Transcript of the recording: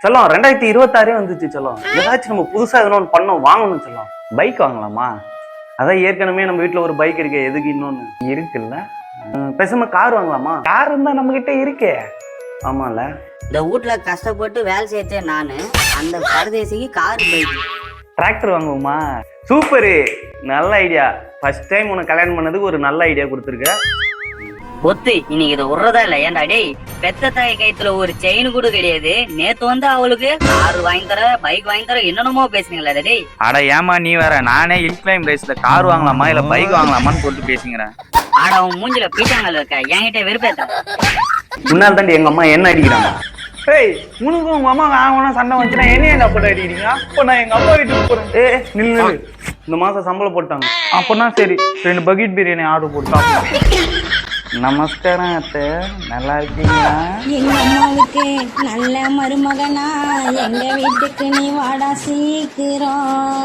செல்லம் 2026 வந்துச்சு செல்லம். ஏதாச்சும் நம்ம புதுசா எதனா ஒன்று பண்ணோம் வாங்கணும் செல்லம். பைக் வாங்கலாமா? அதான் ஏற்கனவே நம்ம வீட்டுல ஒரு பைக் இருக்கு, எதுக்கு இன்னொன்னு இருக்குல்ல. பேசாம கார் வாங்கலாமா? கார் இருந்தா நம்ம கிட்ட இருக்கே. ஆமால, இந்த வீட்டுல கஷ்டப்பட்டு வேலை செய்யறேன் நானு. அந்த பரதேசிக்கு கார் பைக் டிராக்டர் வாங்குவோமா? சூப்பரு, நல்ல ஐடியா. ஃபர்ஸ்ட் டைம் உனக்கு கல்யாணம் பண்ணதுக்கு ஒரு நல்ல ஐடியா கொடுத்துருக்க. ஒத்து இன்னைக்கு இதை விடுறதா இல்ல. ஏன்டா டேய், பெத்த தாய் கைத்துல ஒரு செயின் கூட கிடையாது. நேத்து வந்து அவளுக்கு கார் வாங்கி தர, பைக் வாங்கி தர, என்னென்னமோ பேசுனீங்களா டேய்? அட ஏமா நீ வேற, நானே ஹில் கிளைம் ரேஸ்ல கார் வாங்கலாமா இல்ல பைக் வாங்கலாமான்னு போட்டு பேசிக்கிறேன். ஆட அவன் மூஞ்சில பீட்டாங்கல் இருக்க, என்கிட்ட வெறுப்பேத்த. முன்னாள் தாண்டி எங்க அம்மா என்ன அடிக்கிறாங்க. ஏய், உனக்கு உங்க அம்மா வாங்கினா சண்டை வந்துச்சுன்னா என்ன போட்டு அடிக்கிறீங்க? அப்போ நான் எங்க அம்மா வீட்டுக்கு போறேன். நில்லு, இந்த மாசம் சம்பளம் போட்டாங்க. அப்பனா சரி, 2 பக்கெட் பிரியாணி ஆர்டர் போட்டு. நமஸ்காரம் அத்தை, நல்லா இருக்கீங்களா? எங்க அம்மாவுக்கு நல்ல மருமகனா, எங்க வீட்டுக்கு நீ வாடா சீக்கிரம்.